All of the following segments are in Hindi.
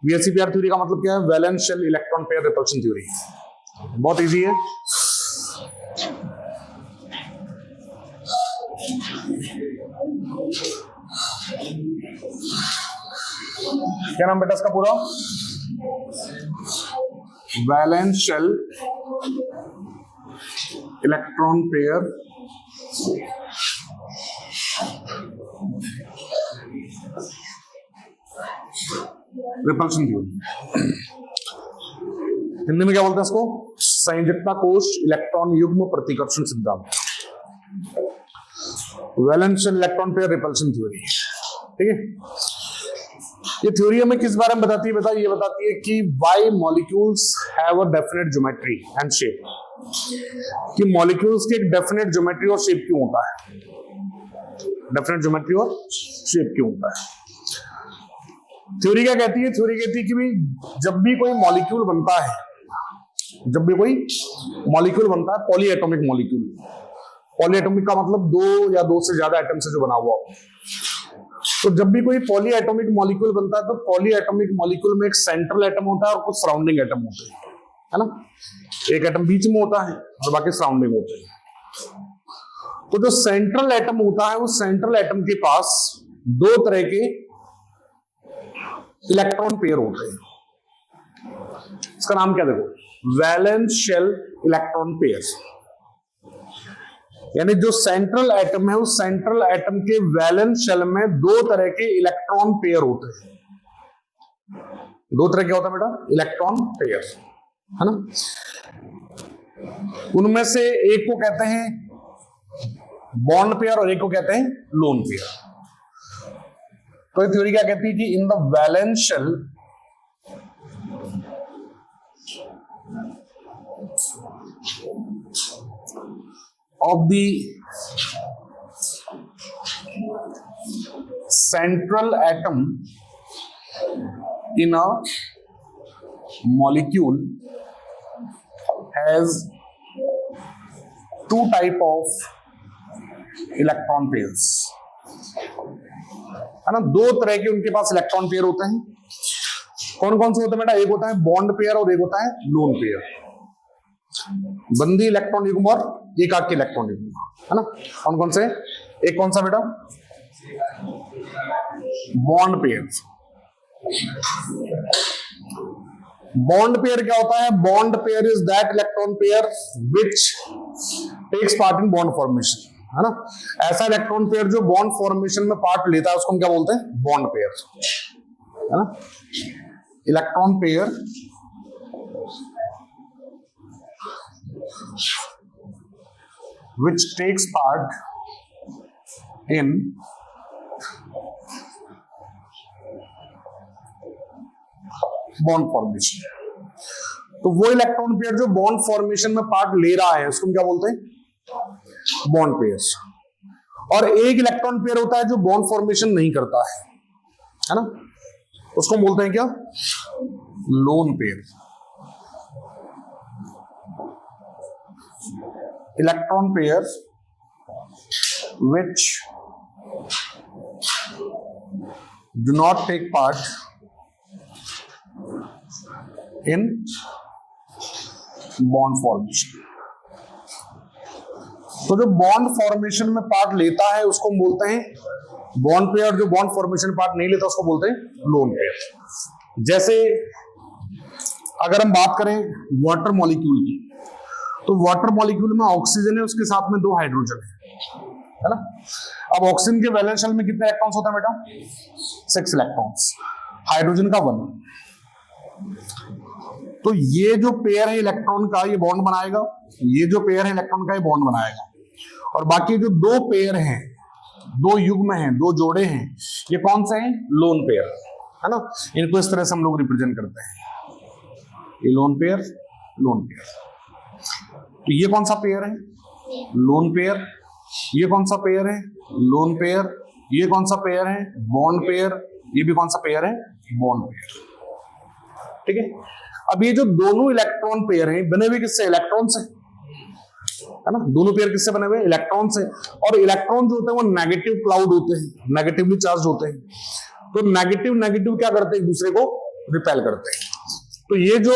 वीएसईपीआर थ्योरी का मतलब क्या है? Valence shell electron pair repulsion theory. बहुत इजी है। क्या नाम बेटा इसका पूरा? Valence shell electron pair repulsion theory. Hindi में क्या बोलते हैं इसको? संयोजकता कोश इलेक्ट्रॉन युग्म प्रतिकर्षण सिद्धांत। Valence shell electron pair repulsion theory. ठीक है, ये थ्योरी हमें किस बारे में बताती है? ये बताती है कि why molecules have a definite geometry and shape, कि मॉलिक्यूल्स की एक डेफिनेट ज्योमेट्री और शेप क्यों होता है, डेफिनेट ज्योमेट्री और शेप क्यों होता है। थ्योरी क्या कहती है? थ्योरी कहती है कि भाई जब भी कोई मॉलिक्यूल बनता है, जब भी कोई मॉलिक्यूल बनता है, poly atomic molecule, poly atomic का मतलब दो या दो से ज्यादा एटम से जो बना हुआ हो, तो जब भी कोई पॉली एटॉमिक मॉलिक्यूल बनता है तो पॉली एटॉमिक मॉलिक्यूल में एक सेंट्रल एटम होता है और कुछ सराउंडिंग एटम होते हैं, है ना। एक एटम बीच में होता है और बाकी सराउंडिंग होते हैं। तो जो सेंट्रल एटम होता है, उस सेंट्रल एटम के पास दो तरह के इलेक्ट्रॉन पेयर होते हैं। इसका नाम क्या देखो? Valence shell electron pair. यानी जो सेंट्रल एटम है, उस सेंट्रल एटम के वैलेंस शेल में दो तरह के इलेक्ट्रॉन पेयर होते हैं। दो तरह के होता है बेटा इलेक्ट्रॉन पेयर, है ना। उनमें से एक को कहते हैं बॉन्ड पेयर और एक को कहते हैं लोन पेयर। तो ये थ्योरी क्या कहती है कि in the valence shell of the central atom in a molecule has two type of electron pairs, है ना। दो तरह के उनके पास इलेक्ट्रॉन पेयर होते हैं। कौन कौन से होते हैं बेटा? एक होता है बॉन्ड पेयर और एक होता है लोन पेयर। बंदी इलेक्ट्रॉन युग्म और एकाकी इलेक्ट्रॉन युग्म, है ना। कौन कौन से? एक कौन सा बेटा? Bond pair. बॉन्ड पेयर क्या होता है? Bond pair is that electron pair which takes part in bond formation, है ना। ऐसा इलेक्ट्रॉन पेयर जो बॉन्ड फॉर्मेशन में पार्ट लेता है उसको हम क्या बोलते हैं? बॉन्ड पेयर, है ना। Electron pair which takes part in bond formation। तो वो इलेक्ट्रॉन पेयर जो बॉन्ड फॉर्मेशन में पार्ट ले रहा है उसको हम क्या बोलते हैं? Bond pair. और एक इलेक्ट्रॉन पेयर होता है जो बॉन्ड फॉर्मेशन नहीं करता है ना, उसको बोलते हैं क्या? Lone pair. Electron pair which do not take part in bond formation। तो जो बॉन्ड फॉर्मेशन में पार्ट लेता है उसको हम बोलते हैं बॉन्ड पेयर। जो बॉन्ड फॉर्मेशन पार्ट नहीं लेता उसको बोलते हैं लोन पेयर। जैसे अगर हम बात करें वाटर मॉलिक्यूल की, तो वाटर मॉलिक्यूल में ऑक्सीजन है, उसके साथ में दो हाइड्रोजन है ना। अब ऑक्सीजन के वैलेंस शेल में कितने इलेक्ट्रॉन्स होते हैं बेटा? 6 इलेक्ट्रॉन्स। हाइड्रोजन का 1। तो ये जो पेयर है इलेक्ट्रॉन का ये बॉन्ड बनाएगा, ये जो पेयर है इलेक्ट्रॉन का ये बॉन्ड बनाएगा, और बाकी जो दो पेयर हैं, दो युग्म हैं, दो जोड़े हैं, ये कौन से हैं? लोन पेयर, है ना। इनको इस तरह से हम लोग रिप्रेजेंट करते हैं, ये लोन पेयर, लोन पेयर। तो ये कौन सा पेयर है? Lone pair. ये कौन सा पेयर है? Lone pair. ये कौन सा पेयर है? Bond pair. ये भी कौन सा पेयर है? Bond pair. ठीक है। अब ये जो दोनों इलेक्ट्रॉन पेयर हैं बने हुए किससे? इलेक्ट्रॉन से, है ना। दोनों पेयर किससे बने हुए? इलेक्ट्रॉन से। और इलेक्ट्रॉन जो होते हैं वो नेगेटिव क्लाउड होते हैं, नेगेटिवली चार्ज होते हैं। तो नेगेटिव नेगेटिव क्या करते हैं? एक दूसरे को रिपेल करते हैं। तो ये जो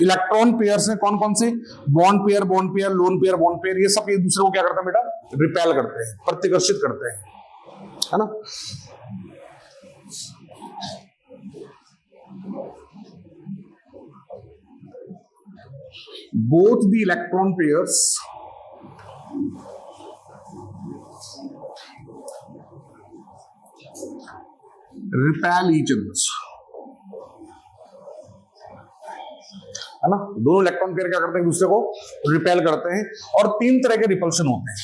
इलेक्ट्रॉन पेयर्स हैं कौन कौन से, bond pair, lone pair, bond pair, ये सब एक दूसरे को क्या करते हैं बेटा, रिपेल करते हैं, प्रतिकर्षित करते हैं, है ना। both the electron pairs repel each other, है ना। दोनों इलेक्ट्रॉन पेयर क्या करते हैं, एक दूसरे को रिपेल करते हैं। और तीन तरह के रिपल्शन होते हैं,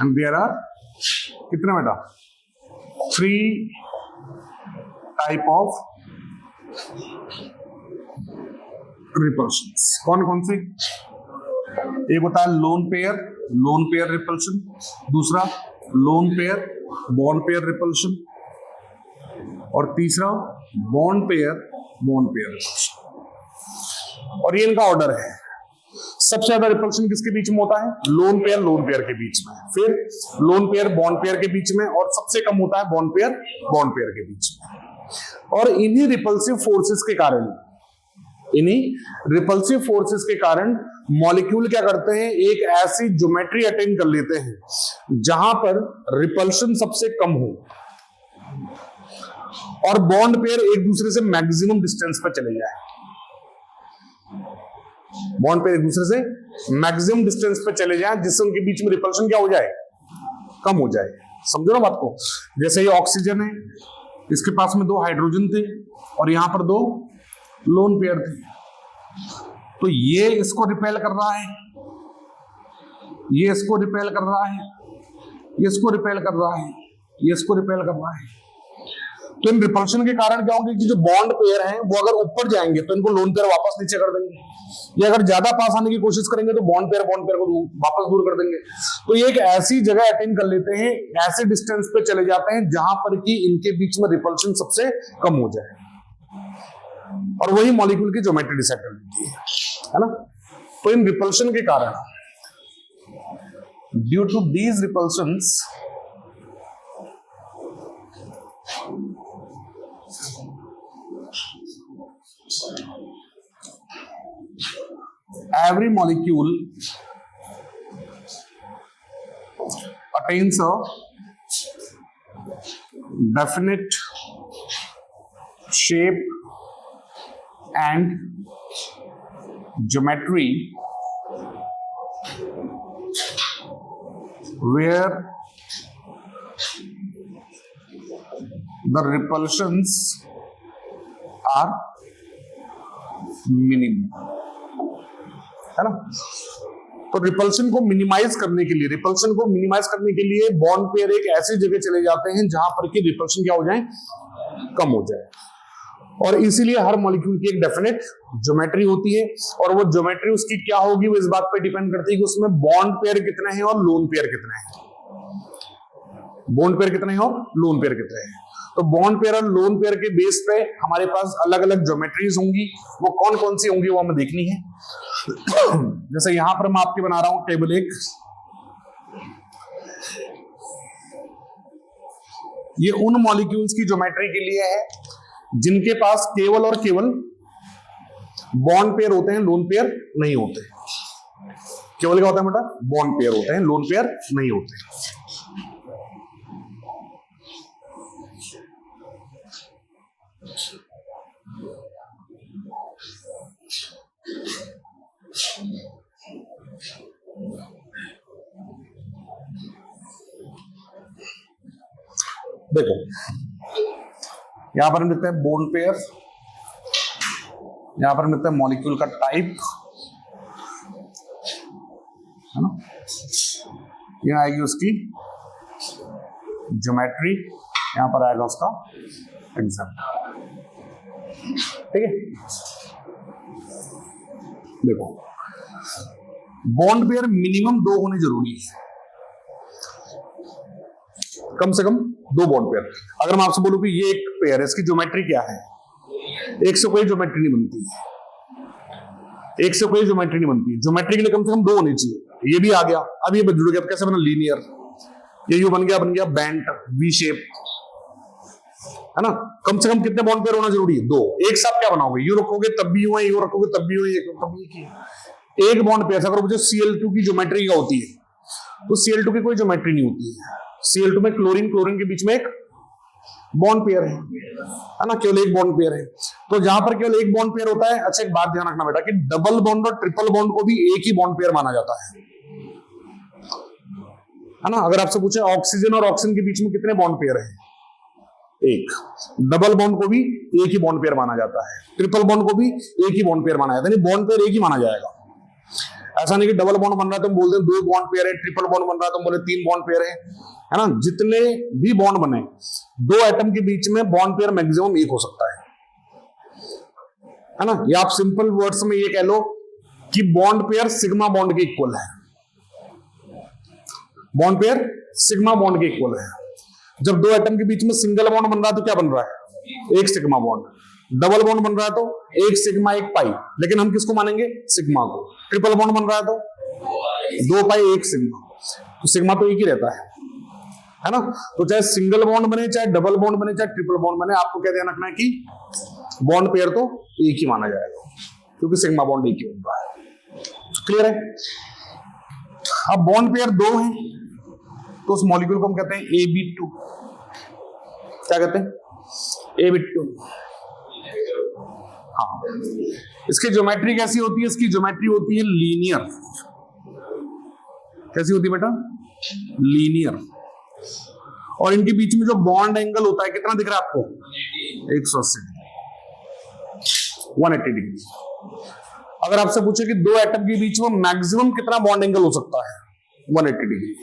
एंड देयर आर कितने बेटा, 3 टाइप ऑफ रिपल्शंस। कौन कौन से, एक होता है लोन पेयर रिपल्शन, दूसरा lone pair bond pair repulsion, और तीसरा बॉन्ड पेयर रिपल्शन। और ये इनका ऑर्डर है। सबसे ज्यादा रिपल्शन किसके बीच में होता है, लोन पेयर के बीच में, फिर लोन पेयर बॉन्ड पेयर के बीच में, और सबसे कम होता है बॉन्ड पेयर के बीच में। और इन्हीं रिपल्सिव फोर्सेस के कारण मॉलिक्यूल क्या करते हैं, एक ऐसी ज्योमेट्री अटेन कर लेते हैं जहां पर रिपल्शन सबसे कम हो और बॉन्ड पेयर एक दूसरे से मैक्सिमम डिस्टेंस पर चले जाए। बॉन्ड पेयर एक दूसरे से मैक्सिमम डिस्टेंस पर चले जाए जिससे उनके बीच में रिपल्शन क्या हो जाए, कम हो जाए। समझो ना बात को। जैसे ये ऑक्सीजन है, इसके पास में 2 हाइड्रोजन थे और यहां पर 2 लोन पेयर थे, तो ये इसको रिपेल कर रहा है, ये इसको रिपेल कर रहा है, ये इसको रिपेल कर रहा है, ये इसको रिपेल कर रहा है। तो इन रिपल्शन के कारण क्या होंगे कि जो बॉन्ड पेयर हैं वो अगर ऊपर जाएंगे तो इनको लोन पेयर वापस नीचे कर देंगे, या अगर ज्यादा पास आने की कोशिश करेंगे तो बॉन्ड पेयर को वापस दूर कर देंगे। तो ये एक ऐसी जगह अटेन कर लेते हैं, ऐसे डिस्टेंस पे चले जाते हैं जहां पर कि इनके बीच में रिपल्शन सबसे कम हो जाए, और वही मॉलिक्यूल की ज्योमेट्री डिसाइड कर देती है ना। तो इन रिपल्शन के कारण, due to these repulsions, every molecule attains a definite shape and geometry where the repulsions are minimum, है ना। तो रिपल्शन को मिनिमाइज करने के लिए बॉन्ड पेयर एक ऐसी जगह चले जाते हैं जहां पर कि रिपल्शन क्या हो जाए, कम हो जाए। और इसीलिए हर मॉलिक्यूल की एक डेफिनेट ज्योमेट्री होती है, और वो ज्योमेट्री उसकी क्या होगी वो इस बात पे डिपेंड करती है कि उसमें बॉन्ड पेयर कितने हैं और लोन पेयर कितने हैं। तो बॉन्ड पेयर और लोन पेयर के बेस पे हमारे पास अलग अलग ज्योमेट्रीज होंगी, वो कौन कौन सी होंगी वो हमें देखनी है। जैसे यहां पर मैं आपके बना रहा हूं टेबल 1, ये उन मॉलिक्यूल्स की ज्योमेट्री के लिए है जिनके पास केवल और केवल बॉन्ड पेयर होते हैं, लोन पेयर नहीं होते। केवल क्या होता है बेटा, बॉन्ड पेयर होते हैं, लोन पेयर नहीं होते। देखो यहां पर हम लिखते हैं बॉन्ड पेयर, यहां पर हम लिखते हैं मॉलिक्यूल का टाइप, है ना। यहां आएगी उसकी ज्योमेट्री, यहां पर आएगा उसका एग्जाम्पल, ठीक है। देखो बॉन्ड पेयर मिनिमम 2 होने जरूरी है, कम से कम 2 बॉन्ड पेयर। अगर मैं आपसे बोलूं कि ये एक पेयर है, इसकी ज्योमेट्री क्या है, एक से कोई ज्योमेट्री नहीं बनती, ज्योमेट्री के लिए कम से कम 2 होनी चाहिए। ये भी आ गया, अब ये जुड़ गया, कैसे बना, लीनियर। ये यू बन गया बेंट वी शेप, है ना। कम से कम कितने बॉन्ड पेयर होना जरूरी है? 2। एक साथ क्या बनाओगे? यू रखोगे तब भी हुआ, यू रखोगे तब भी हुआ, तब भी एक बॉन्ड पेयर। अगर मुझे Cl2 की ज्योमेट्री क्या होती है, तो Cl2 की कोई ज्योमेट्री नहीं होती है। Cl2 में क्लोरीन क्लोरीन के बीच में एक बॉन्ड पेयर है ना, केवल एक बॉन्ड पेयर है। तो जहां पर केवल एक बॉन्ड पेयर होता है, अच्छा एक बात ध्यान रखना बेटा कि डबल बॉन्ड और ट्रिपल बॉन्ड को भी एक ही बॉन्ड पेयर माना जाता है ना। अगर आपसे पूछे ऑक्सीजन और ऑक्सीजन के बीच में कितने बॉन्ड पेयर हैं? एक। डबल बॉन्ड को भी एक ही बॉन्ड पेयर माना जाता है, ट्रिपल बॉन्ड को भी एक ही बॉन्ड पेयर माना जाता है, यानी बॉन्ड पेयर एक ही माना जाएगा। ऐसा नहीं कि डबल बॉन्ड बन रहा है तो हम बोलते हैं 2 बॉन्ड पेयर है, ट्रिपल बॉन्ड बन रहा है तो हम बोले 3 बॉन्ड पेयर है ना। जितने भी बॉन्ड बने 2 एटम के बीच में बॉन्ड पेयर मैक्सिमम एक हो सकता है ना। या आप सिंपल वर्ड्स में ये कह लो कि बॉन्ड पेयर सिग्मा बॉन्ड के इक्वल है। बॉन्ड पेयर सिग्मा बॉन्ड के इक्वल है। जब 2 एटम के बीच में सिंगल बॉन्ड बन रहा है तो क्या बन रहा है? एक सिग्मा बॉन्ड। डबल बॉन्ड बन रहा है तो एक सिग्मा एक पाई, लेकिन हम किसको मानेंगे? सिग्मा को। ट्रिपल बॉन्ड बन रहा है तो 2 पाई एक सिग्मा, तो सिग्मा तो एक ही रहता है ना। तो चाहे सिंगल बॉन्ड बने, चाहे डबल बॉन्ड बने, चाहे ट्रिपल बॉन्ड बने, आपको क्या ध्यान रखना है कि बॉन्ड पेयर तो एक ही माना जाएगा, क्योंकि सिग्मा बॉन्ड एक ही बन रहा है। क्लियर है? अब बॉन्ड पेयर 2 है तो उस मॉलिक्यूल को हम कहते हैं Ab2। क्या कहते हैं? Ab2। हाँ, इसकी ज्योमेट्री कैसी होती है? इसकी ज्योमेट्री होती है लीनियर। कैसी होती है बेटा? लीनियर। और इनके बीच में जो बॉन्ड एंगल होता है कितना दिख रहा है आपको? 180 डिग्री, 180 डिग्री। अगर आपसे पूछे कि 2 एटम के बीच में मैक्सिमम कितना बॉन्ड एंगल हो सकता है? 180 डिग्री।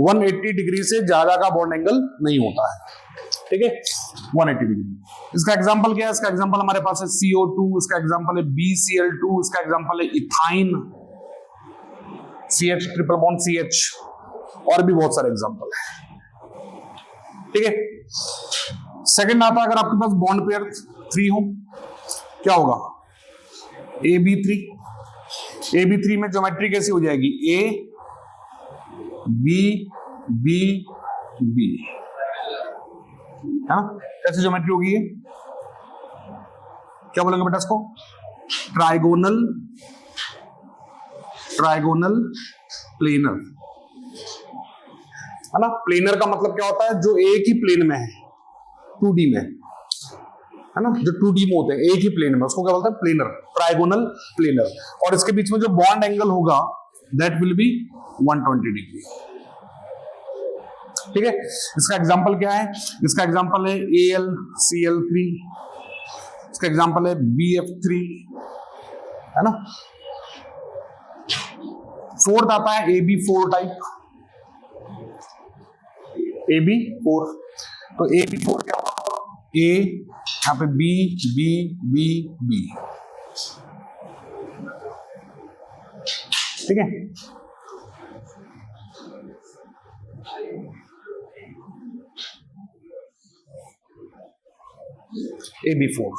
180 डिग्री से ज्यादा का बॉन्ड एंगल नहीं होता है, ठीक है। 180 डिग्री। इसका एग्जांपल क्या है? इसका एग्जांपल हमारे पास है CO2, इसका एग्जांपल है BCl2, इसका एग्जांपल है ethyne, CH triple bond CH, और भी बहुत सारे एग्जांपल है, ठीक है। सेकंड आता है, अगर आपके पास बॉन्ड पेयर 3 हो, क्या होगा? AB3। AB3 में ज्योमेट्री कैसी हो जाएगी? A B B B, है ना। कैसी ज्योमेट्री होगी ये? क्या बोलेंगे बेटा इसको? ट्राइगोनल, ट्राइगोनल प्लेनर, है ना। प्लेनर का मतलब क्या होता है? जो एक ही प्लेन में है, 2D में, है ना। जो 2D में होते हैं एक ही प्लेन में, उसको क्या बोलते हैं? Planar, trigonal planar. और इसके बीच में जो बॉन्ड एंगल होगा दैट विल बी 120 डिग्री, ठीक है। इसका एग्जांपल क्या है? इसका एग्जांपल है AlCl3, इसका एग्जांपल है BF3, है ना। फोर्थ आता है AB4 टाइप, AB4। तो AB4 क्या होगा? A, यहां पे B B B B, ठीक है। AB4।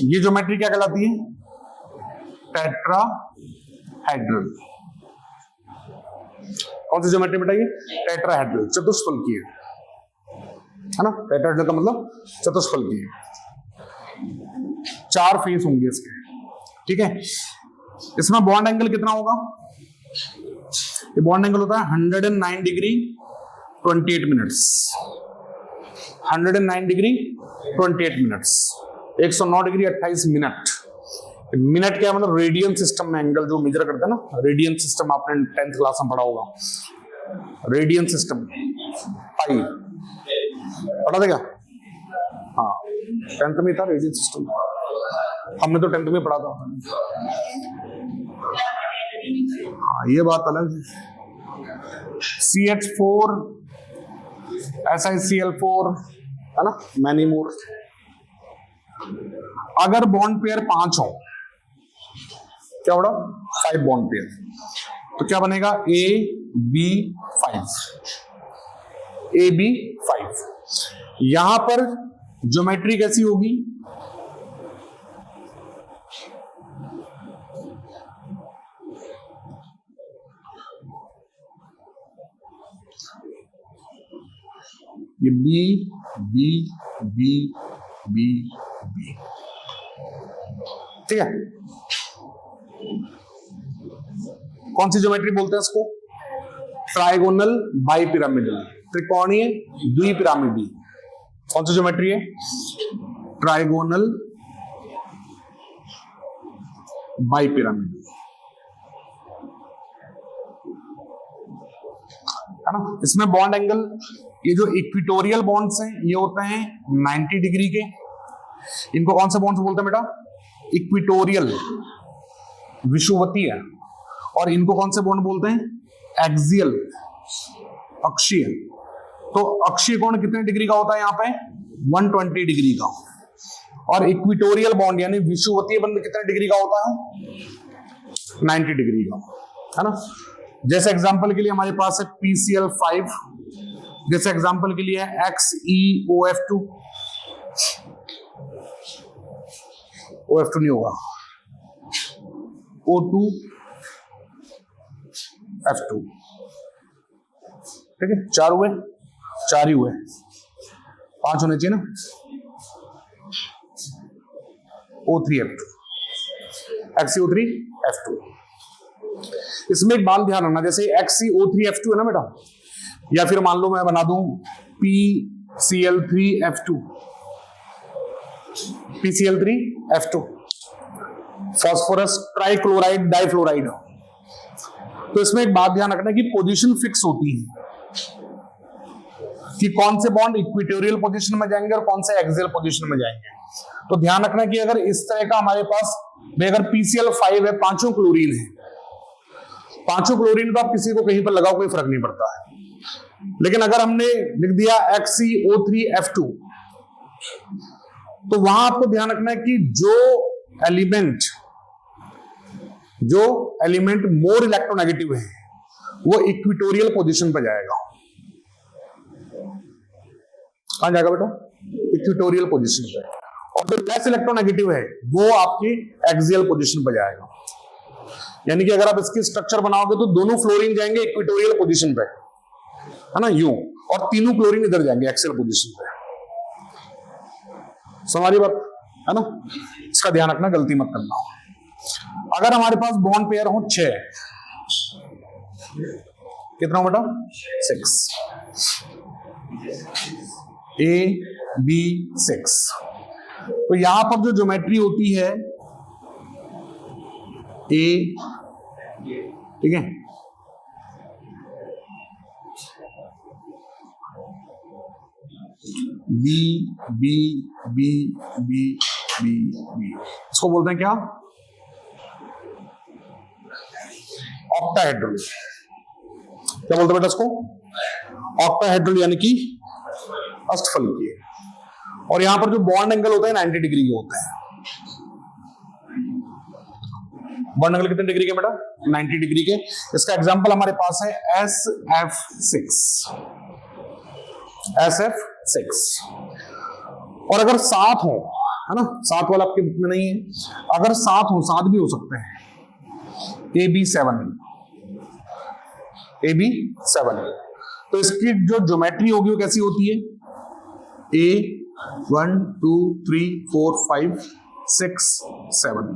ये ज्योमेट्री क्या कहलाती है? टेट्राहेड्रल। कौन सी ज्योमेट्री बेटा? ये टेट्राहेड्रल, चतुष्फल की है ना। टेट्राहेड्रल का मतलब चतुष्फल की है। 4 फेस होंगे इसके, ठीक है। इसमें बॉन्ड एंगल कितना होगा? ये बॉन्ड एंगल होता है 109 degree 28 minutes. 109 degree 28 minutes, 109 degree 28 minute. Minute क्या मतलब? रेडियन सिस्टम में एंगल जो मेजर करते हैं ना, रेडियन सिस्टम आपने 10th क्लास में पढ़ा होगा। रेडियन सिस्टम पाई पढ़ा था क्या? हाँ, 10th में था रेडियन सिस्टम, हमने तो 10th में पढ़ा था। हाँ, ये बात अलग है। CH4 SiCl4, है ना, मैनी मोर। अगर बॉन्ड पेयर 5 हो, क्या होगा? 5 बॉन्ड पेयर, तो क्या बनेगा? AB5, AB5। यहां पर ज्योमेट्री कैसी होगी? ये B B B B B. ठीक है, कौन सी ज्योमेट्री बोलते हैं इसको? ट्राइगोनल बाइपिरामिडल, त्रिकोणीय द्विपिरामिडी। कौन सी ज्योमेट्री है? ट्राइगोनल बाइपिरामिडल, है ना। इसमें बॉन्ड एंगल, ये जो इक्विटोरियल बॉन्ड्स हैं ये होते हैं 90 डिग्री के। इनको कौन से बॉन्ड्स बोलते हैं बेटा? इक्विटोरियल, विषुवतीय। और इनको कौन से बॉन्ड बोलते हैं? एक्सियल, अक्षीय। तो अक्षीय कोण कितने डिग्री का होता है यहाँ पे? 120 डिग्री का। और इक्विटोरियल बॉन्ड यानी विषुवतीय बंध कितने डिग्री का होता है? 90 डिग्री का, है ना। जैसे एग्जांपल के लिए हमारे पास है PCl5, जैसे एग्जांपल के लिए है XeOF2, OF2 नहीं होगा, O2F2। ठीक है, 4 हुए, 4 ही हुए, 5 होने चाहिए ना। O3F2, XeO3F2। इसमें एक बात ध्यान रखना, जैसे XeO3F2 है ना बेटा, या फिर मान लो मैं बना दूं PCl3F2, PCl3F2, phosphorus trichloride difluoride. तो इसमें एक बात ध्यान रखना कि पोजीशन फिक्स होती है कि कौन से बॉन्ड इक्विटोरियल पोजीशन में जाएंगे और कौन से एक्सियल पोजीशन में जाएंगे। तो ध्यान रखना कि अगर इस तरह का हमारे पास, अगर PCl5 है, 5 क्लोरीन है, 5 क्लोरीन तो आप किसी को कहीं पर लगाओ कोई फर्क नहीं पड़ता है। लेकिन अगर हमने लिख दिया XeO3F2, तो वहां आपको ध्यान रखना है कि जो एलिमेंट मोर इलेक्ट्रोनेगेटिव है वो इक्विटोरियल पोजीशन पर जाएगा। कहां जाएगा बेटा? इक्विटोरियल पोजीशन पे। और जो लेस इलेक्ट्रोनेगेटिव है वो आपकी एक्सियल पोजीशन पर जाएगा। यानी कि अगर आप इसकी स्ट्रक्चर बनाओगे तो दोनों फ्लोरीन जाएंगे इक्विटोरियल पोजीशन पे, है ना, यूं, और तीनों क्लोरीन इधर जाएंगे एक्सियल पोजीशन पे। समझी बात, है ना। इसका ध्यान रखना, गलती मत करना। अगर हमारे पास बॉन्ड पेयर हो 6, कितना हो बेटा? 6, A B 6। तो यहां पर जो ज्योमेट्री होती है A, ठीक है, B B B B B B, इसको बोलते हैं क्या? ऑक्टाहेड्रल। क्या बोलते हैं बेटा इसको? ऑक्टाहेड्रल, यानी कि अष्टफलकीय। और यहां पर जो बॉन्ड एंगल होते हैं 90 डिग्री के होते हैं। बॉन्ड एंगल कितने डिग्री के बेटा? 90 डिग्री के। इसका एग्जांपल हमारे पास है SF6, SF6। और अगर 7 हो, है ना, 7 वाला आपके बुक में नहीं है, अगर 7 हो, 7 भी हो सकते हैं, AB7, AB7। तो इसकी जो ज्योमेट्री होगी वो कैसी होती है? A1 2 3 4 5 6 7।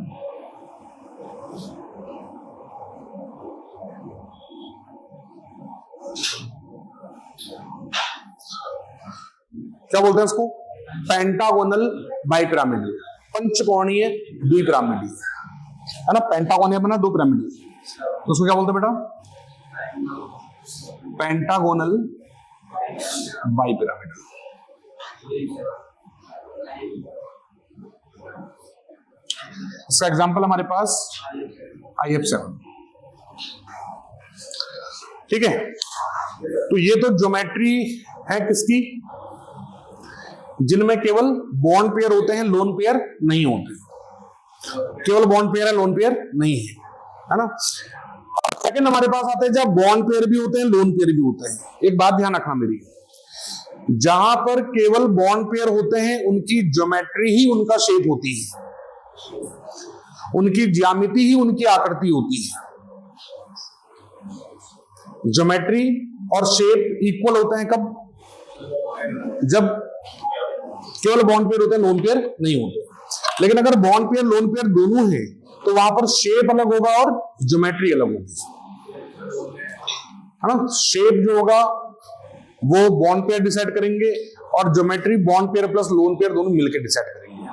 क्या बोलते हैं इसको? पेंटागोनल बाइपिरामिडल, पंचकोणीय द्विपिरामिडी, है ना। पेंटागोन बना 2 पिरामिड, तो उसको क्या बोलते हैं बेटा? Pentagonal bipyramidal. इसका एग्जांपल हमारे पास IF7, ठीक है। तो ये तो ज्योमेट्री है किसकी? जिनमें केवल बॉन्ड पेयर होते हैं, लोन पेयर नहीं होते। केवल बॉन्ड पेयर है, लोन पेयर नहीं है ना। सेकंड हमारे पास आते हैं जब बॉन्ड पेयर भी होते हैं, लोन पेयर भी होते हैं। एक बात ध्यान रखना मेरी, जहां पर केवल बॉन्ड पेयर होते हैं उनकी ज्योमेट्री ही उनका शेप होती है, उनकी ज्यामिति ही उनकी आकृति होती है। ज्योमेट्री और शेप इक्वल होते हैं कब? जब केवल बॉन्ड पेयर होते हैं, लोन पेयर नहीं होते। लेकिन अगर बॉन्ड पेयर लोन पेयर दोनों हैं तो वहां पर शेप अलग होगा और ज्योमेट्री अलग होगी, है ना। शेप जो होगा वो बॉन्ड पेयर डिसाइड करेंगे और geometry bond pair plus lone pair दोनों मिलकर डिसाइड करेंगे।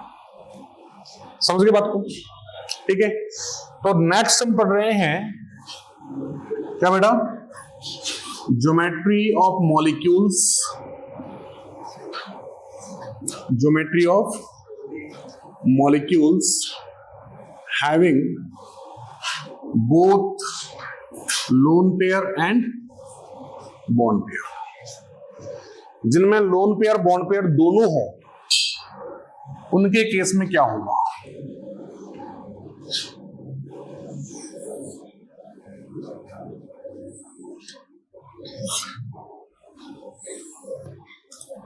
समझ गए बात को? ठीक है, तो नेक्स्ट हम पढ़ रहे हैं क्या बेटा, geometry of molecules, geometry of molecules having both lone pair and bond pair. जिनमें लोन पेयर बॉन्ड पेयर दोनों हो, उनके केस में क्या होगा।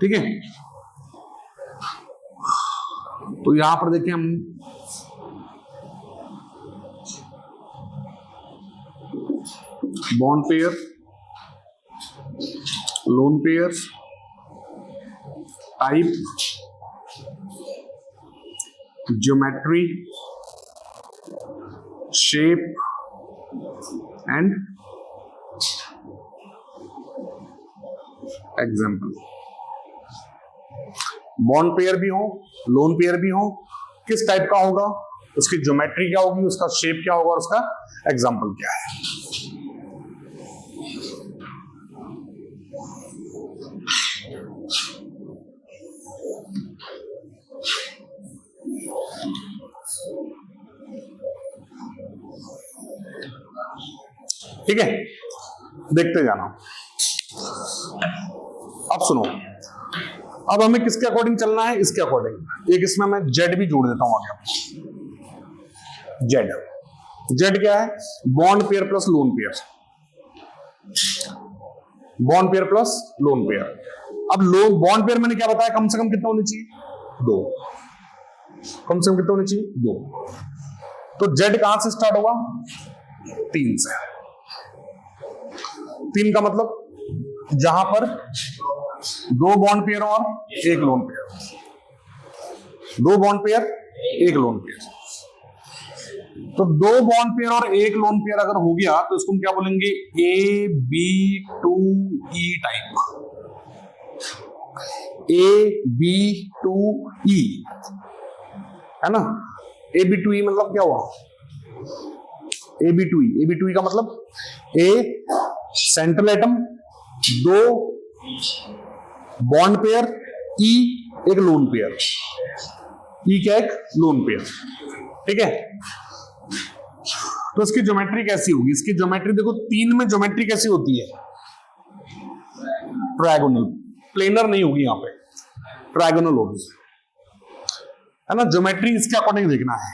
ठीक है, तो यहां पर देखिए हम bond pair, lone pair, type, geometry, shape and example. Bond pair भी हो, लोन पेयर भी हो, किस टाइप का होगा, उसकी ज्योमेट्री क्या होगी, उसका शेप क्या होगा और उसका एग्जाम्पल क्या है। ठीक है, देखते जाना। अब सुनो, अब हमें किसके अकॉर्डिंग चलना है, इसके अकॉर्डिंग। एक इसमें मैं जेड भी जोड़ देता हूं आगे। जेड, जेड क्या है, bond pair plus lone pair, bond pair plus lone pair. अब लोन बॉन्ड पेयर मैंने क्या बताया, कम से कम कितना होनी चाहिए, 2, कम से कम कितना होनी चाहिए, 2। तो जेड कहां से स्टार्ट होगा, 3 से। 3 का मतलब जहां पर 2 बॉन्ड पेयर और 1 lone pair, 2 bond pair 1 loan pair. तो 2 बॉन्ड पेयर और 1 लोन पेयर अगर हो गया तो इसको हम क्या बोलेंगे, AB2E टाइप, AB2E, है ना। AB2E मतलब क्या हुआ, AB2E, AB2E का मतलब A central atom, 2 bond pair, E एक लोन पेयर, E क्या, एक लोन पेयर। ठीक है, तो इसकी ज्योमेट्री कैसी होगी, इसकी ज्योमेट्री देखो, 3 में ज्योमेट्री कैसी होती है, ट्रायगोनल, प्लेनर नहीं होगी, यहां पे ट्रायगोनल होगी, है ना। ज्योमेट्री इसके अकॉर्डिंग देखना है,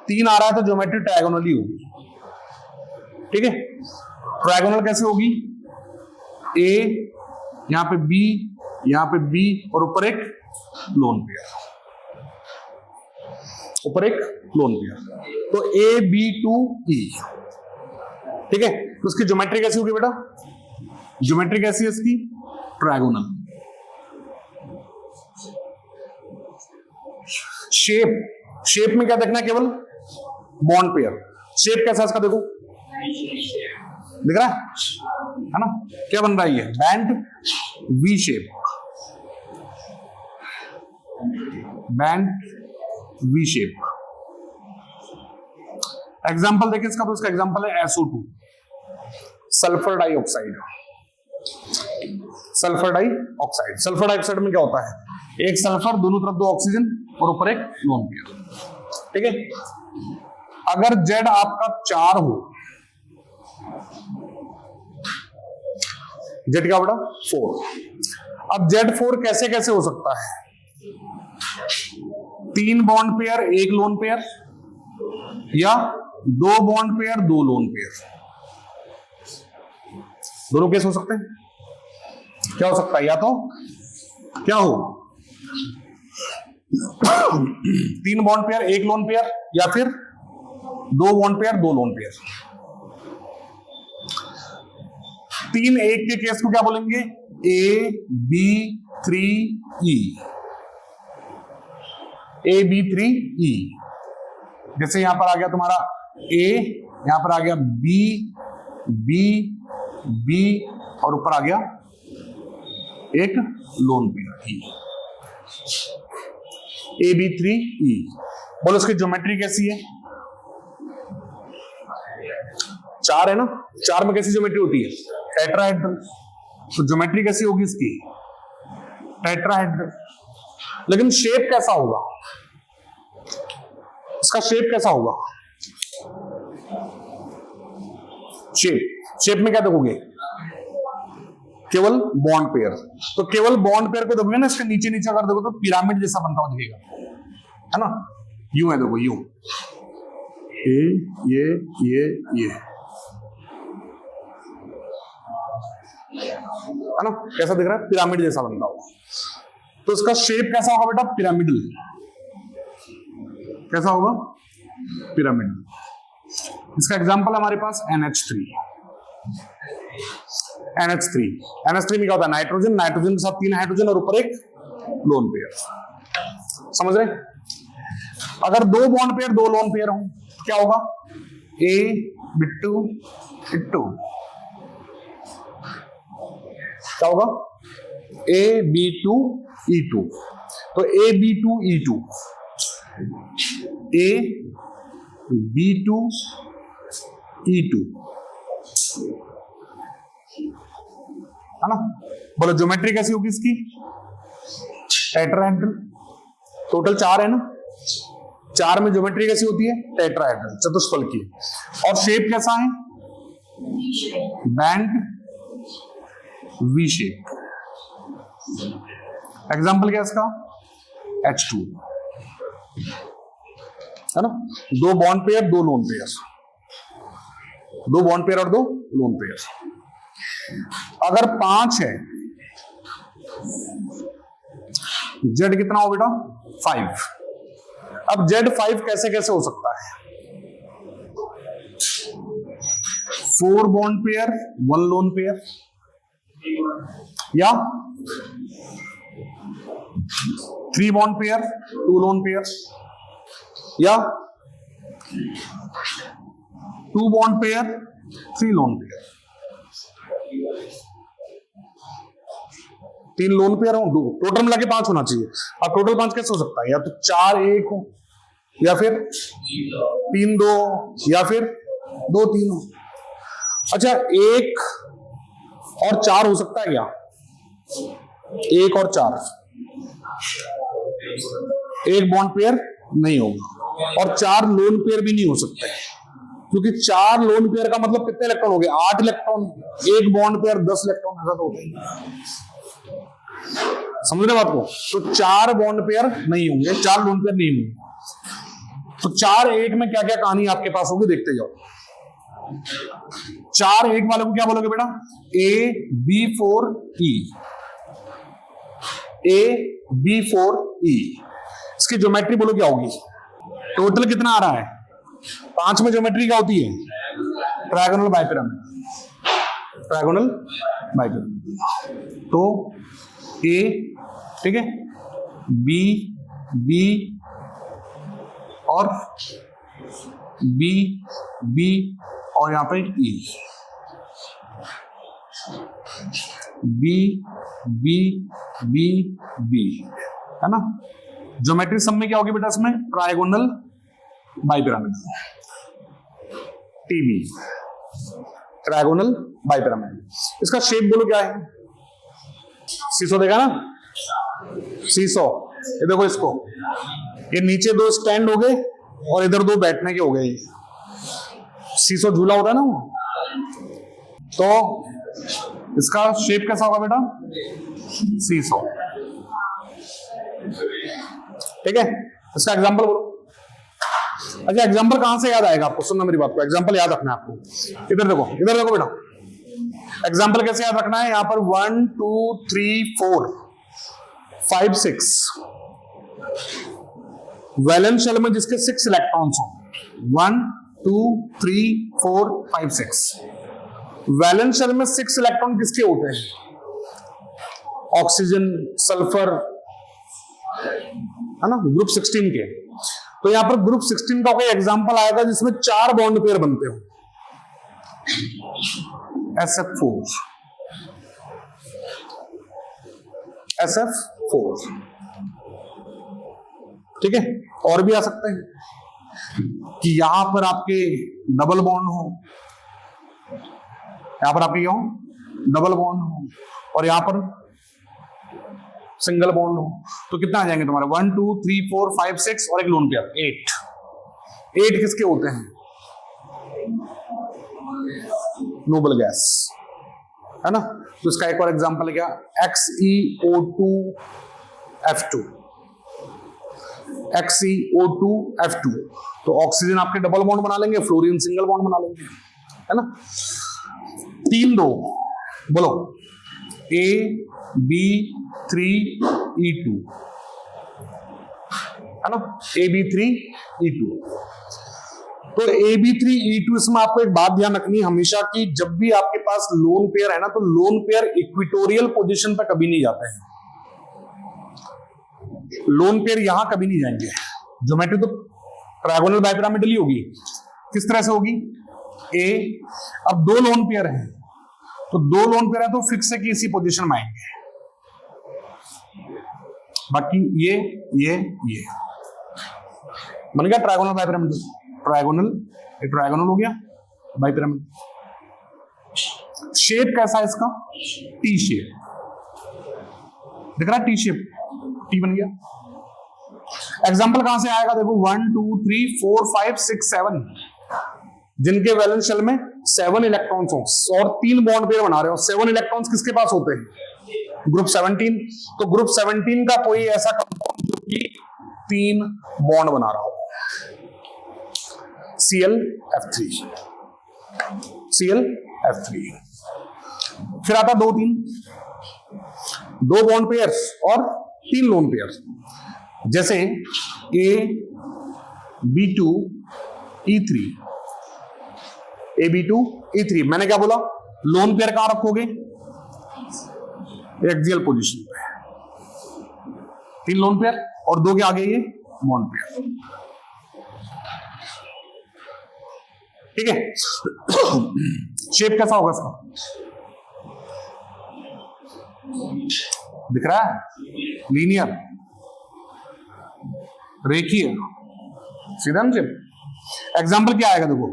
3 आ रहा है तो ज्योमेट्री ट्रायगोनल ही होगी। ठीक है, ट्रायगोनल कैसे होगी, A यहां पे B, यहां पे B और ऊपर एक लोन पेयर, ऊपर एक लोन पेयर, तो AB2E। ठीक है, तो उसकी ज्योमेट्री कैसी होगी बेटा, ज्योमेट्री कैसी है इसकी, ट्रायगोनल। शेप, शेप में क्या देखना है, केवल बॉन्ड पेयर। शेप कैसा है इसका, देखो दिख रहा है ना, क्या बन रहा है, ये band V shape, band V shape. Example देखिए इसका, तो इसका एग्जाम्पल है SO2, sulphur dioxide, sulphur dioxide. Sulphur dioxide में क्या होता है, एक सल्फर, दोनों तरफ 2 ऑक्सीजन और ऊपर एक लोन पेयर। ठीक है, अगर जेड आपका 4 हो, जेड का बड़ा 4। अब Z4 कैसे कैसे हो सकता है, 3 बॉन्ड पेयर 1 लोन पेयर, या 2 बॉन्ड पेयर 2 लोन पेयर, दोनों केस हो सकते हैं। क्या हो सकता है, या तो क्या हो 3 बॉन्ड पेयर 1 लोन पेयर, या फिर 2 बॉन्ड पेयर 2 लोन पेयर। 3 1 के केस को क्या बोलेंगे, AB3E, AB3E। जैसे यहां पर आ गया तुम्हारा A, यहां पर आ गया B, B, B और ऊपर आ गया एक लोन पेयर E, AB3E। बोलो इसकी ज्योमेट्री कैसी है? 4 है ना, 4 में कैसी ज्योमेट्री होती है? टेट्राहेड्रल। तो ज्योमेट्री कैसी होगी इसकी? टेट्राहेड्रल। लेकिन शेप कैसा होगा? इसका शेप कैसा होगा? शेप में क्या देखोगे? केवल बॉन्ड पेयर। तो केवल बॉन्ड पेयर को देखोगे ना, इसके नीचे नीचे अगर देखो तो पिरामिड जैसा बनता हुआ दिखेगा, है ना? यूं है, देखो यूं, ये है ना, कैसा दिख रहा है? पिरामिड जैसा बनता हुआ। तो इसका शेप कैसा होगा बेटा? पिरामिडल। कैसा होगा? पिरामिडल। इसका एग्जांपल हमारे पास NH3 में क्या होता है? नाइट्रोजन, नाइट्रोजन के साथ 3 हाइड्रोजन और ऊपर एक लोन पेयर। समझ रहे? अगर 2 बॉन्ड पेयर 2 लोन पेयर हो क्या होगा? A बिट्टू इट्टू, क्या होगा? AB2E2। तो AB2E2, AB2E2, है ना? बोलो ज्योमेट्री कैसी होगी इसकी? टेट्राहेड्रल। टोटल 4 है ना, 4 में ज्योमेट्री कैसी होती है? टेट्राहेड्रल, चतुष्फलकीय। और शेप कैसा है? Band V shape. एग्जाम्पल क्या है इसका? H2, है ना? 2 bond pair 2 lone pair, 2 bond pair और 2 लोन पेयर। अगर 5 है, Z कितना हो बेटा? 5। अब Z5 कैसे कैसे हो सकता है? 4 बॉन्ड पेयर 1 लोन पेयर, या 3 बॉन्ड पेयर 2 लोन पेयर, या 2 bond pair 3 lone pair. 3 lone pair हो, 2 टोटल मिला के 5 होना चाहिए। अब टोटल 5 कैसे हो सकता है? या तो 4 1 हो, या फिर 3 2, या फिर 2 3 हो। अच्छा, 1 और 4 हो सकता है क्या? 1 और 4, एक बॉन्ड पेयर नहीं होगा, और 4 लोन पेयर भी नहीं हो सकते, क्योंकि 4 लोन पेयर का मतलब कितने इलेक्ट्रॉन हो गए? 8 इलेक्ट्रॉन। एक बॉन्ड पेयर 10 इलेक्ट्रॉन, ऐसा तो होता ही। समझ रहे बात को? तो 4 बॉन्ड पेयर नहीं होंगे, 4 लोन पेयर नहीं होंगे। तो 4 1 में क्या क्या कहानी आपके पास होगी, देखते जाओ। 4 1 वाले को क्या बोलोगे बेटा? AB4E, AB4E। इसकी ज्योमेट्री बोलो क्या होगी? टोटल कितना आ रहा है? 5 में ज्योमेट्री क्या होती है? Trigonal bipyramid, trigonal bipyramid. तो A, ठीक है, B, B और B, B और यहां पे E, B, B, B, B, है ना? ज्योमेट्री सब में क्या होगी बेटा? इसमें ट्रायगोनल बाइपिरामिड, TB, ट्रायगोनल बाइपिरामिड। इसका शेप बोलो क्या है? सीसो देखा ना, सीसो। ये देखो इसको, ये नीचे 2 स्टैंड हो गए और इधर 2 बैठने के हो गए। सीसो झूला होता है ना वो। तो इसका शेप कैसा होगा बेटा? सीसो, ठीक है। इसका एग्जांपल बोलो। अच्छा, एग्जांपल कहां से याद आएगा आपको? सुनना मेरी बात को, एग्जांपल याद रखना है आपको। इधर देखो, इधर देखो बेटा। एग्जाम्पल कैसे याद रखना है? यहां पर 1 2 3 4 5 6 वैलेंस शेल में जिसके 6 इलेक्ट्रॉन्स हो, 1 2 3 4 5 6। वैलेंस शेल में 6 इलेक्ट्रॉन किसके होते हैं? ऑक्सीजन, सल्फर, है ना, ग्रुप 16 के। तो यहां पर ग्रुप 16 का कोई एग्जांपल आएगा जिसमें 4 बॉन्ड पेयर बनते हो, SF4, SF4, ठीक है। और भी आ सकते हैं कि यहां पर आपके डबल बॉन्ड हो, यहां पर आपके क्या हो, डबल बॉन्ड हो, और यहां पर सिंगल बॉन्ड हो। तो कितना आ जाएंगे तुम्हारे 1 2 3 4 5 6 और एक लोन पेयर 8 किसके होते हैं, नोबल गैस, है ना। तो इसका एक और एग्जांपल है क्या, XeO2F2, XeO2F2। तो ऑक्सीजन आपके डबल बॉन्ड बना लेंगे, फ्लोरीन सिंगल बॉन्ड बना लेंगे, है ना। 3 2 बोलो, AB3E2, है ना, AB3E2। तो AB3E2 इसमें आपको एक बात ध्यान रखनी है हमेशा कि जब भी आपके पास लोन पेयर है ना, तो लोन पेयर इक्विटोरियल पोजीशन पर कभी नहीं जाते हैं, लोन पेयर यहां कभी नहीं जाएंगे। ज्योमेट्री तो ट्रायगोनल बाइपिरामिडल होगी, किस तरह से होगी, ए, अब 2 लोन पेयर हैं, तो 2 लोन पेयर है तो फिक्स है कि इसी पोजीशन में आएंगे, बाकी ये बन गया ट्रायगोनल बाइपिरामिडल। ट्रायगोनल हो गया बाइपिरामिडल। शेप कैसा है इसका, टी शेप, दिख रहा है, टी शेप, टी बन गया। एग्जांपल कहां से आएगा, देखो 1 2 3 4 5 6 7, जिनके वैलेंस शेल में 7 इलेक्ट्रॉन्स हो और 3 बॉन्ड पेयर बना रहे हो। 7 इलेक्ट्रॉन्स किसके पास होते हैं, ग्रुप 17। तो ग्रुप 17 का कोई ऐसा कंपाउंड जो कि 3 बॉन्ड बना रहा हो, ClF3, ClF3। फिर आता 2 3, 2 बॉन्ड पेयर और 3 लोन पेयर, जैसे AB2E3, AB2E3। मैंने क्या बोला, लोन पेयर कहां रखोगे, एक्सियल पोजीशन पे, 3 लोन पेयर और 2 के आगे ये बॉन्ड पेयर, ठीक है। शेप कैसा होगा इसका, दिख रहा है, लीनियर, रेखीय, सीधा शेप। एग्जांपल क्या आएगा, देखो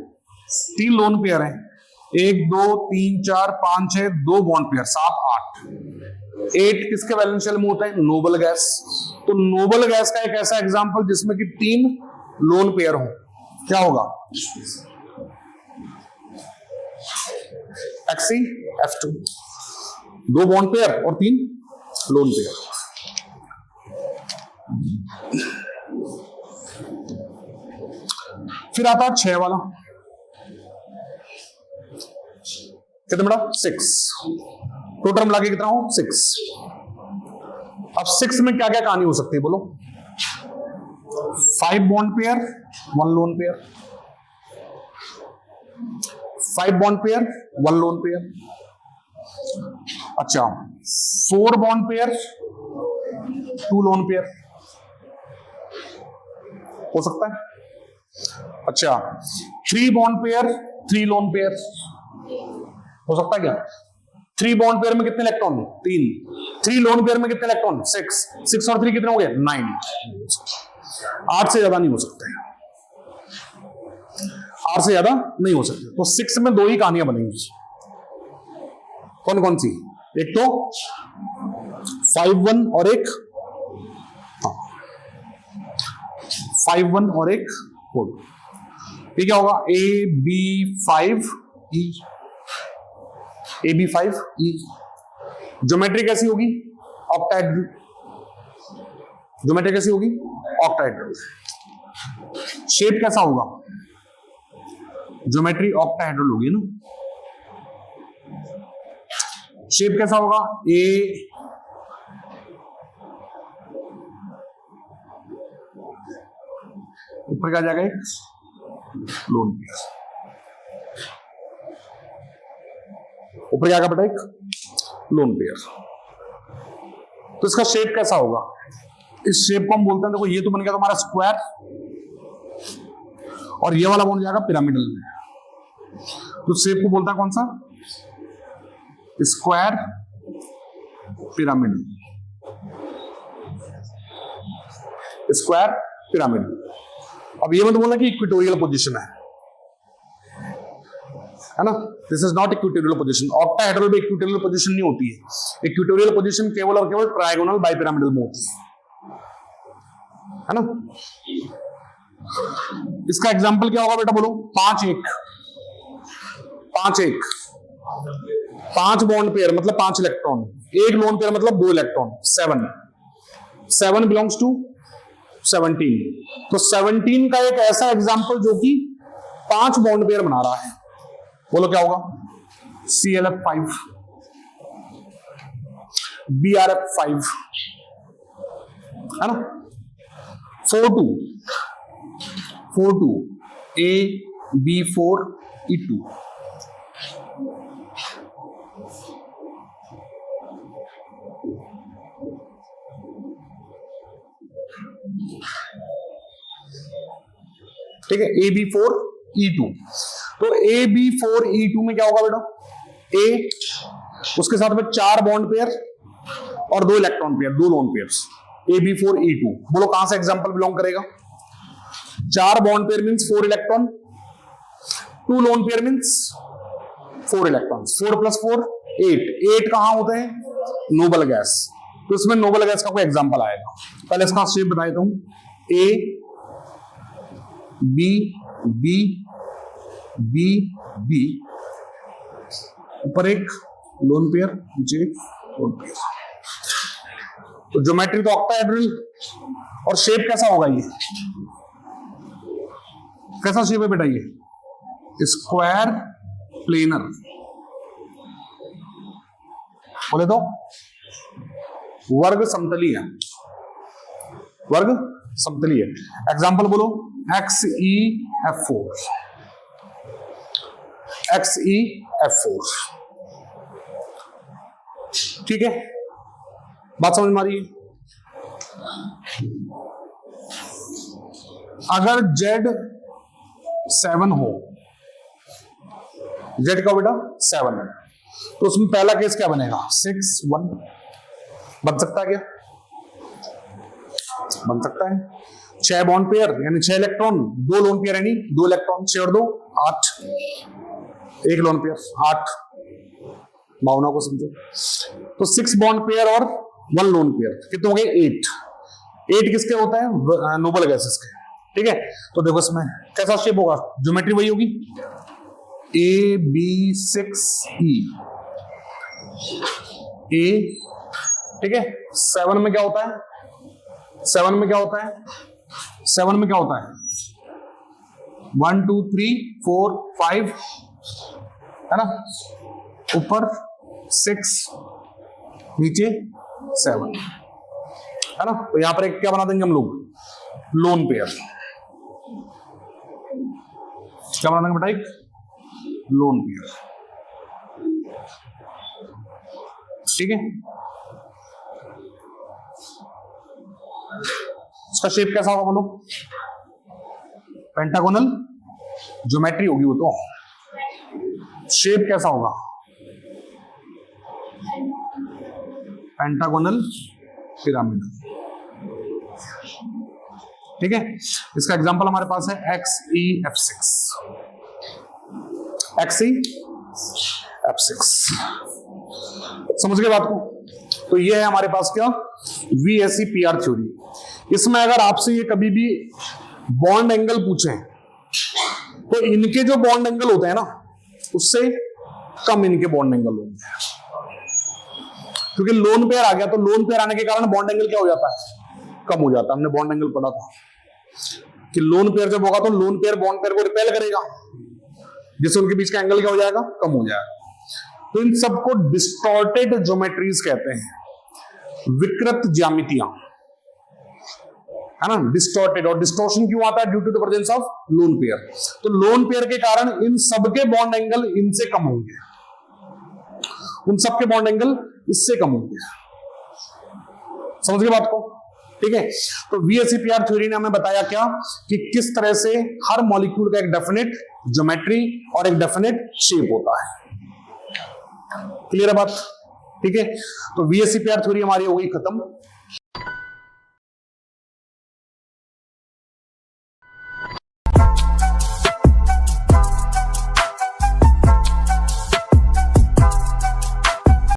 3 लोन पेयर हैं, 1 2 3 4 5 6, 2 बॉन्ड पेयर 7 8। 8 किसके वैलेंस शेल में होता है, नोबल गैस। तो नोबल गैस का एक ऐसा एग्जांपल जिसमें कि 3 लोन पेयर हो, क्या होगा, XeF2, 2 बॉन्ड पेयर और 3 लोन पेयर। फिर आता है 6 वाला, कितना बड़ा, 6, टोटल मिला के कितना हो, 6। अब 6 में क्या क्या कहानी हो सकती है बोलो, 5 bond pair 1 lone pair, 5 bond pair 1 lone pair, अच्छा 4 बॉन्ड पेयर 2 लोन पेयर हो सकता है। अच्छा 3 बॉन्ड पेयर 3 लोन पेयर हो सकता है क्या, 3 बॉन्ड पेयर में कितने इलेक्ट्रॉन, 3, 3 लोन पेयर में कितने इलेक्ट्रॉन, 6 और 3 कितने हो गए, 9। 8 से ज्यादा नहीं हो सकते, 8 से ज्यादा नहीं हो सकते। तो 6 में 2 ही कहानियां बनेंगी, कौन कौन सी, एक तो 5 1 और एक 5 1 और एक 4। ये क्या होगा, AB5E, AB5E। ज्योमेट्री कैसी होगी, ऑक्टाहेड्रल, ज्योमेट्री कैसी होगी, ऑक्टाहेड्रल। शेप कैसा होगा, ज्योमेट्री ऑक्टाहेड्रल होगी ना। शेप कैसा होगा, ए ऊपर क्या जाएगा, एक लोन पेयर, ऊपर क्या बेटा, एक लोन पेयर। तो इसका शेप कैसा होगा, इस शेप को हम बोलते हैं, देखो ये तो बन गया तुम्हारा स्क्वायर, और ये वाला बन जाएगा पिरामिडल में। तो शेप को बोलता है कौन सा? Square pyramid, square pyramid. अब ये मत बोलना कि इक्वेटोरियल पोजीशन है ना, this is not equatorial position. Octahedral में इक्वेटोरियल पोजीशन नहीं होती है। इक्वेटोरियल पोजीशन केवल और केवल ट्रायगोनल बाइपिरामिडल में होती है ना। इसका एग्जांपल क्या होगा बेटा, बोलो? 5-1, 5-1, 5 बॉन्ड पेयर मतलब 5 इलेक्ट्रॉन, एक लोन पेयर मतलब 2 इलेक्ट्रॉन, 7 बिलोंग्स टू 17। तो 17 का एक ऐसा एग्जांपल जो कि 5 बॉन्ड पेयर बना रहा है, बोलो क्या होगा? ClF5, BrF5, है ना। 4-2 AB4E2। ठीक है, AB4E2। तो AB4E2 में क्या होगा बेटा? A, उसके साथ में 4 बॉन्ड पेयर और 2 electron pair, 2 lone pairs, AB4E2। बोलो कहां से एग्जांपल बिलोंग करेगा? 4 bond pair means 4 electron, 2 lone pair means 4 electrons, 4 + 4 8 कहां होते हैं? Noble gas. तो इसमें नोबल गैस का कोई एग्जांपल आएगा। पहले इसका शेप बता देता हूं, A B B B B, ऊपर एक लोन पेयर, नीचे लोन पेयर। तो ज्योमेट्री तो ऑक्टाहेड्रल, और शेप कैसा होगा? ये कैसा शेप है बेटा? ये स्क्वायर प्लेनर, बोले तो वर्ग समतलीय, वर्ग समतलीय। एग्जांपल बोलो, XeF4, XeF4। ठीक है, बात समझ में आ रही है? अगर Z7 हो, Z का बेटा 7 है, तो उसमें पहला केस क्या बनेगा? 6-1 बन सकता है क्या? बन सकता है। 6 बॉन्ड पेयर यानी 6 इलेक्ट्रॉन, 2 लोन पेयर यानी 2 इलेक्ट्रॉन, 6 और 2 8, एक लोन पेयर 8। भावना को समझो। तो 6 बॉन्ड पेयर और 1 लोन पेयर कितने हो गए? 8 किसके होता है? नोबल गैसेस के। ठीक है, तो देखो इसमें कैसा शेप होगा? ज्योमेट्री वही होगी, AB6E A। ठीक है, 7 में क्या होता है? 7 में क्या होता है? 7 में क्या होता है? 1 2 3 4 5, है ना, ऊपर 6 नीचे 7, है ना। तो यहां पर एक क्या बना देंगे हम लोग? Lone pair. क्या बना देंगे बेटा? एक लोन पेयर। ठीक है, इसका शेप कैसा होगा बोलो? पेंटागोनल ज्योमेट्री होगी वो तो। शेप कैसा होगा? Pentagonal pyramid. ठीक है, इसका एग्जांपल हमारे पास है XeF6, XeF6। समझ गए बात को? तो ये है हमारे पास क्या? VSEPR theory. इसमें अगर आपसे ये कभी भी बॉन्ड एंगल पूछें तो इनके जो बॉन्ड एंगल होते हैं ना, उससे कम इनके बॉन्ड एंगल होंगे, क्योंकि लोन पेयर आ गया। तो लोन पेयर आने के कारण बॉन्ड एंगल क्या हो जाता है? कम हो जाता है। हमने बॉन्ड एंगल पढ़ा था कि लोन पेयर जब होगा तो लोन पेयर बॉन्ड पेयर को रिपेल करेगा, जिससे उनके बीच का एंगल क्या हो जाएगा? कम हो जाएगा। तो इन सबको डिस्टॉर्टेड ज्योमेट्रीज कहते हैं, विकृत ज्यामितियां, है ना, डिस्टॉर्टेड। और डिस्टॉर्शन क्यों आता है? Due to the presence of lone pair. तो लोन पेयर के कारण इन सबके बॉन्ड एंगल इनसे कम होंगे, उन सबके बॉन्ड एंगल इससे कम होंगे। समझ गए बात को? ठीक है। तो वीएसईपीआर थ्योरी ने हमें बताया क्या कि किस तरह से हर मॉलिक्यूल का एक डेफिनेट ज्योमेट्री और एक डेफिनेट शेप होता है। क्लियर है बात? ठीक है। तो वीएसईपीआर थ्योरी हमारी हो गई खत्म।